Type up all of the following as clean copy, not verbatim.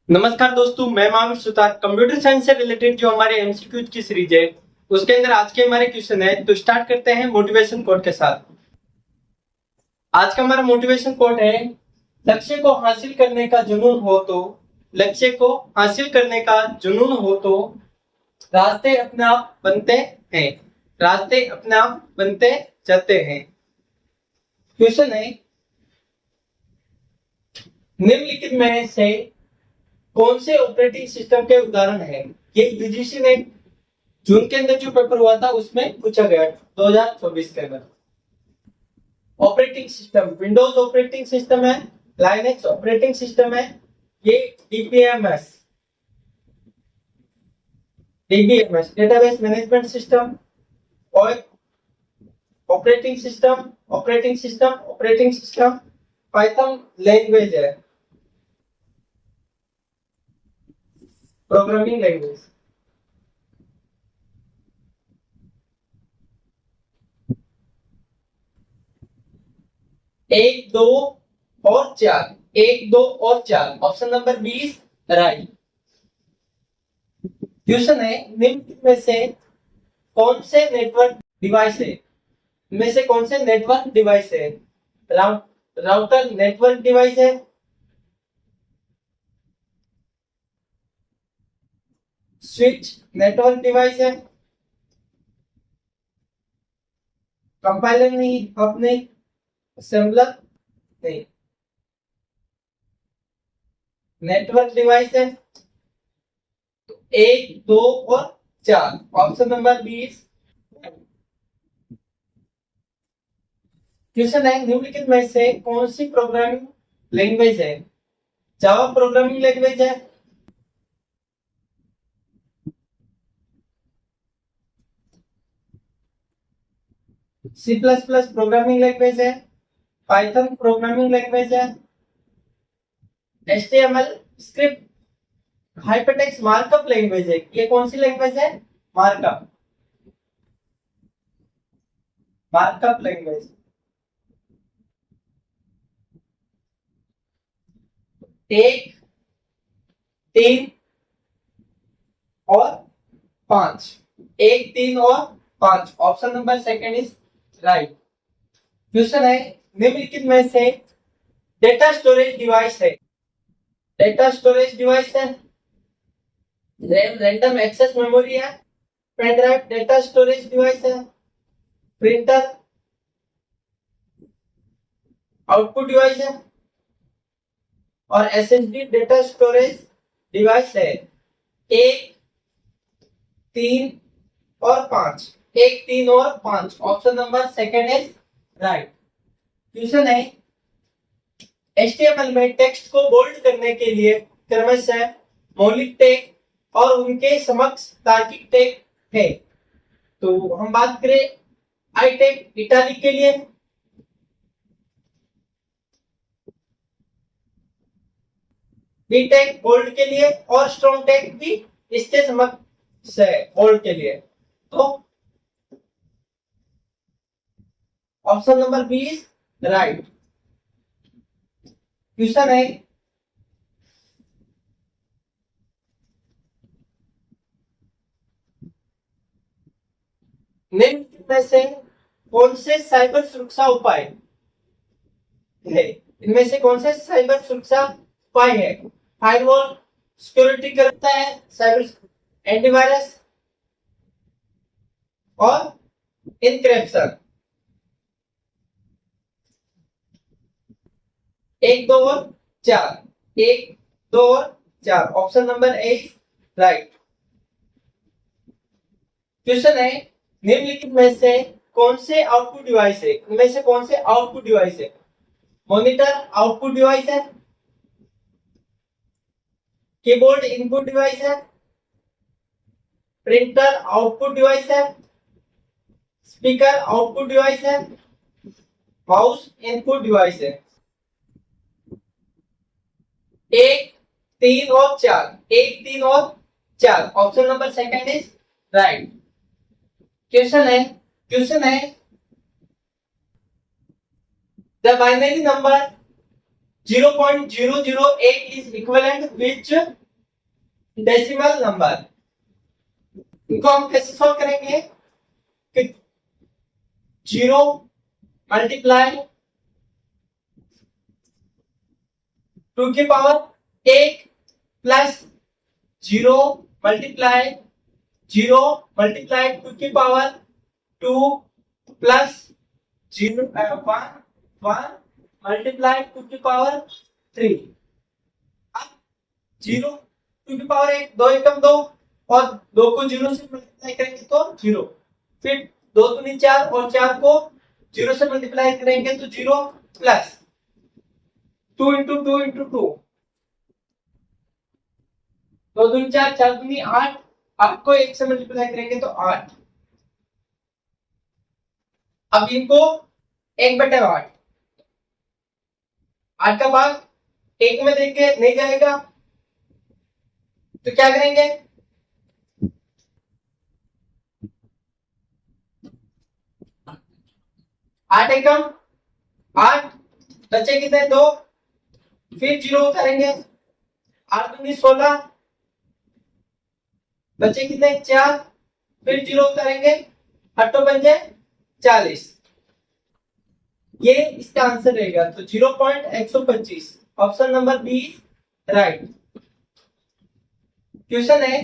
नमस्कार दोस्तों, मैं महावीर सुतार। कंप्यूटर साइंस से रिलेटेड जो हमारे एमसीक्यूज की सीरीज है उसके अंदर आज के हमारे क्वेश्चन है। तो स्टार्ट करते हैं मोटिवेशन कोट के साथ। आज का हमारा मोटिवेशन कोट है, लक्ष्य को हासिल करने का जुनून हो तो लक्ष्य को हासिल करने का जुनून हो तो रास्ते अपने आप बनते हैं, रास्ते अपने आप बनते जाते हैं। क्वेश्चन है, निम्नलिखित में से कौन से ऑपरेटिंग सिस्टम के उदाहरण है? ये यूजीसी ने जून के अंदर जो पेपर हुआ था उसमें पूछा गया 2024 के अंदर। Operating system Windows operating system है, लाइनक्स ऑपरेटिंग सिस्टम है, ये डीबीएमएस डेटाबेस मैनेजमेंट सिस्टम और ऑपरेटिंग सिस्टम पाइथन लैंग्वेज है, प्रोग्रामिंग लैंग्वेज। एक दो और चार ऑप्शन नंबर 20 राइट। क्वेश्चन है, निम्न में से कौन से नेटवर्क डिवाइस है? में से कौन से नेटवर्क डिवाइस है? राउटर नेटवर्क डिवाइस है, स्विच नेटवर्क डिवाइस है, कंपाइलर नहीं, अपने असेंबलर नहीं, नेटवर्क डिवाइस है। तो 1, 2 और 4 ऑप्शन नंबर 20। क्वेश्चन है, निम्नलिखित में से कौन सी प्रोग्रामिंग लैंग्वेज है? जावा प्रोग्रामिंग लैंग्वेज है, C plus plus programming language है, पाइथन प्रोग्रामिंग लैंग्वेज है, HTML script hypertext markup language है। ये कौन सी लैंग्वेज है? Markup language. 1, 3 और 5, 1, 3 और 5 option number second is right. Question है, निम्नलिखित में से डेटा स्टोरेज डिवाइस है? डेटा स्टोरेज डिवाइस है, रैंडम एक्सेस मेमोरी है, pen drive data storage device है, प्रिंटर आउटपुट डिवाइस है और एसएसडी डेटा स्टोरेज डिवाइस है। 1, 3 और 5, 1, 3 और 5 option number second is right. Question है, HTML में टेक्स्ट को बोल्ड करने के लिए क्रमशः मौलिक टैग और उनके समक्ष तार्किक टैग है। तो हम बात करें आई टैग इटालिक के लिए, बी टैग बोल्ड के लिए और स्ट्रॉन्ग टैग भी इसके समक्ष है बोल्ड के लिए। तो ऑप्शन नंबर 20 राइट। क्वेश्चन है, निम्न में से कौन से साइबर सुरक्षा उपाय है? इनमें से कौन से साइबर सुरक्षा उपाय है? फायरवॉल सिक्योरिटी करता है, साइबर एंटीवायरस और इनक्रिप्शन। 1, 2 और 4, 1, 2 और 4 ऑप्शन नंबर 8 राइट। क्वेश्चन है, निम्नलिखित में से कौन से आउटपुट डिवाइस है? इनमें से कौन से आउटपुट डिवाइस है? मॉनिटर आउटपुट डिवाइस है, कीबोर्ड इनपुट डिवाइस है, प्रिंटर आउटपुट डिवाइस है, स्पीकर आउटपुट डिवाइस है, माउस इनपुट डिवाइस है। 1, 3 और 4, 1, 3 और 4 option number second is right. Question है, the binary number 0.008 is equivalent which decimal number. इनको हम कैसे सॉल्व करेंगे कि 0 मल्टीप्लाई 2 की पावर 1 प्लस 0 मल्टीप्लाई 0 मल्टीप्लाई 2 की पावर 2 प्लस 0 1 मल्टीप्लाई 2 की पावर 3। अब 0 2 की पावर 1 2 एकम 2 और 2 को 0 से मल्टीप्लाई करेंगे तो 0, फिर 2 दूनी 4 और 4 को 0 से मल्टीप्लाई करेंगे तो 0 प्लस 2 इंटू 2 इंटू 2, 2 दूनी 4 4 दूनी 8, 8 को 1 से मल्टीप्लाई करेंगे तो 8। अब इनको 1/8, 8 का भाग 1 में देंगे नहीं जाएगा तो क्या करेंगे 8 एकम 8, बचे कितने 2, फिर 0 उतारेंगे 8 दूनी 16, बचे कितने 4, फिर 0 उतारेंगे 8 बन जाए 40। ये इसका आंसर रहेगा। तो 0.125 option number B right. Question है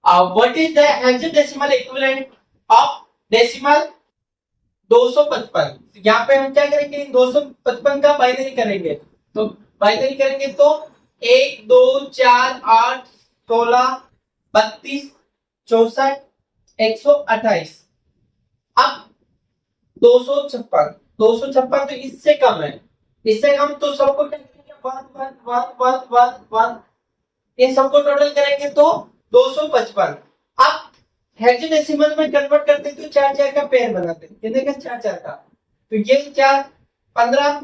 what is the hexadecimal equivalent of decimal 255। यहाँ पे हम क्या करेंगे 255 का बाइनरी करेंगे। तो बाइनरी करेंगे तो 1 2 4 8 16 32 64 128। अब 256 तो इससे कम है, इससे कम तो सबको क्या करेंगे 1 ये सबको टोटल करेंगे तो 255। अब हेक्साडेसिमल में कन्वर्ट करते तो 4 4 का पेयर बनाते, कितने का 4 4 का, तो ये 4 15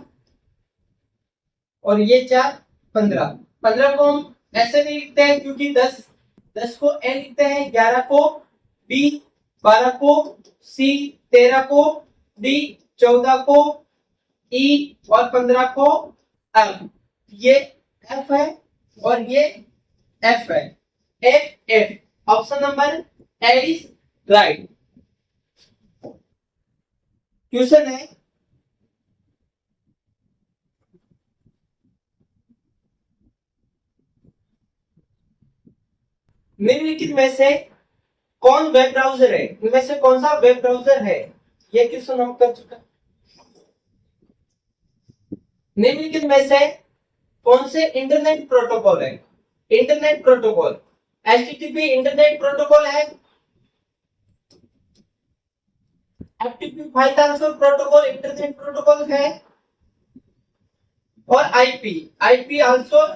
और ये 4 15। 15 को हम ऐसे नहीं लिखते हैं क्योंकि 10 को ए लिखते हैं, 11 को बी, 12 को सी, 13 को डी, 14 को ई और 15 को एफ। ये एफ है और ये एफ है, F F. Option number A is right. Question है निम्नलिखित में से कौन वेब ब्राउजर है, इनमें से कौन सा वेब ब्राउजर है। ये क्वेश्चन हम कर चुके। निम्नलिखित में से कौन से इंटरनेट प्रोटोकॉल है, internet protocol HTTP internet protocol है, FTP file transfer protocol internet protocol है, और IP IP also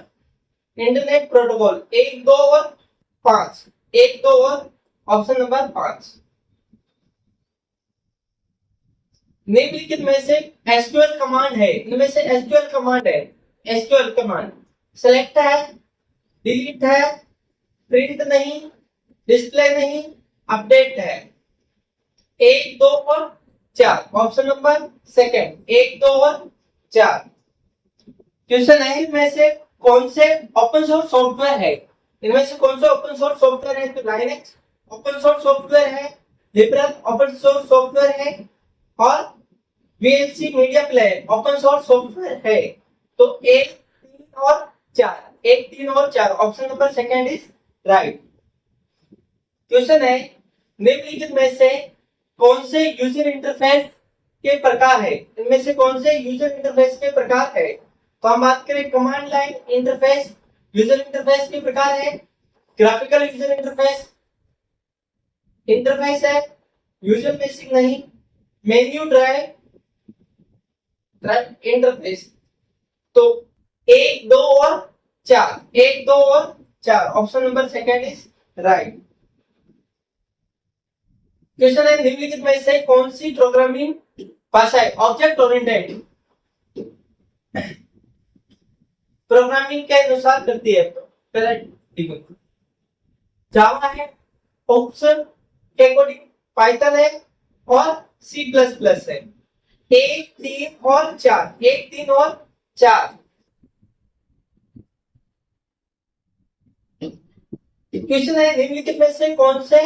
internet protocol. 1 2 और 5, 1 2 और ऑप्शन नंबर 5। निम्नलिखित में से एसक्यूएल कमांड है, इनमें से एसक्यूएल कमांड है, एसक्यूएल कमांड सेलेक्ट है, डिलीट है, प्रिंट नहीं, डिस्प्ले नहीं, अपडेट है। 1 2 और 4 ऑप्शन नंबर सेकंड, 1 2 और 4। क्वेश्चन है इनमें से कौन से ओपन सोर्स सॉफ्टवेयर है, इनमें से कौन सा ओपन सोर्स सॉफ्टवेयर है। तो लाइनक्स ओपन सोर्स सॉफ्टवेयर है, लिबरल ओपन सोर्स सॉफ्टवेयर है, और VLC media player open source software है। तो 1 3 और 4, 1 3 और 4 option number second is right. Question है निम्नलिखित में से कौन से यूजर इंटरफेस के प्रकार है, इनमें से कौन से यूजर इंटरफेस के प्रकार है। तो हम बात करें command line interface user interface के प्रकार है, ग्राफिकल यूजर इंटरफेस इंटरफेस है, यूजर बेसिक नहीं, मेन्यू ड्राइव इंटरफेस। तो 1 2 और 4, 1 2 और 4 option number second is right. Question है निम्नलिखित में से कौन सी प्रोग्रामिंग भाषा है ऑब्जेक्ट ओरिएंटेड प्रोग्रामिंग के अनुसार करती है। पहले जावा है, ऑप्शन के अकॉर्डिंग पाइथन है और सी प्लस प्लस है। 1 3 और 4, 1 3 और 4 क्वेश्चन है, निम्नलिखित में से कौन से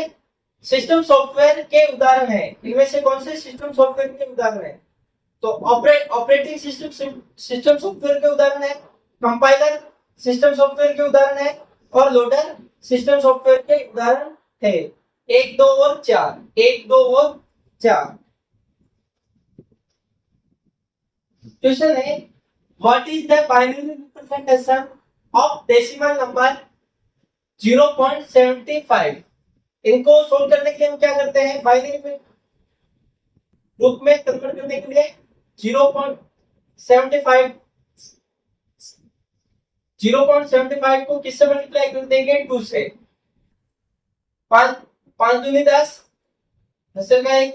सिस्टम सॉफ्टवेयर के उदाहरण है? इनमें से कौन से सिस्टम सॉफ्टवेयर के उदाहरण है? तो ऑपरेटिंग सिस्टम सॉफ्टवेयर के उदाहरण है, कंपाइलर सिस्टम सॉफ्टवेयर के उदाहरण है और लोडर सिस्टम सॉफ्टवेयर के उदाहरण है। 1 2 और 4, 1 2 और 4। क्वेश्चन है, what is the binary representation of decimal number 0.75? इनको सोल्व करने के लिए हम क्या करते हैं, बाइनरी रूप में कन्वर्ट करने के लिए 0.75 को किससे मल्टीप्लाई कर देंगे? 2 से। 5 5 दूनी 10, 10 का 1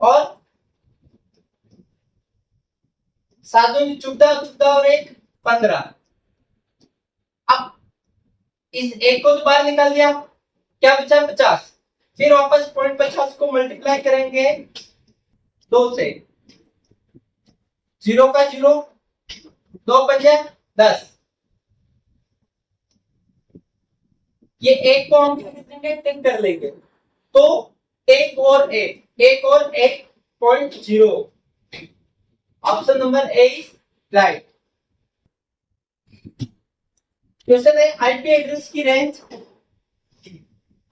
और 7 दूनी 14 और 1 15। अब इस 1 को तो बाहर निकाल दिया, क्या बचा? 50। फिर वापस 0.50 को मल्टीप्लाई करेंगे 2 से। 0 का 0, 2 5 10। ये 1 को हम क्या करेंगे? टिक कर लेंगे। तो 1 और 1 और 1.0। Option number A is right. Question है, आईपी एड्रेस की रेंज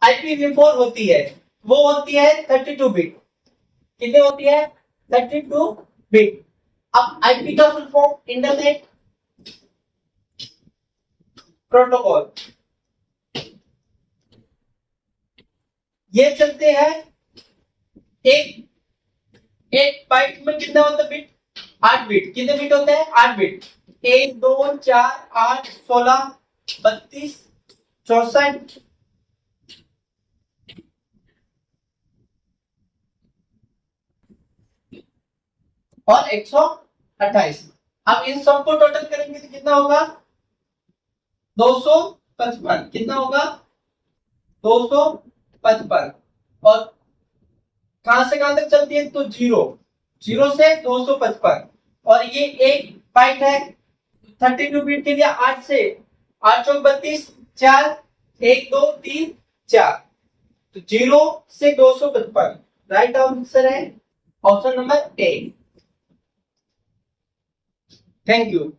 IPv4 होती है, वो होती है 32 बिट। कितनी होती है? 32 बिट। अब आईपी का फुल फॉर्म इंटरनेट प्रोटोकॉल। ये चलते हैं एक बाइट में कितना होता है बिट? 8 बिट। कितने बिट होते हैं? 8 बिट। 1 2 4 8 16 32 64 और 128। अब इन सब को टोटल करेंगे तो कितना होगा? 255। कितना होगा? 255। और कहां से कहां तक चलती है? तो 0 से 255। और ये एक बाइट है, 32 बिट के लिए 8 से 8 चौक 32, 4 1 2 3 4। तो 0 से 255 राइट आंसर है option number A. Thank you.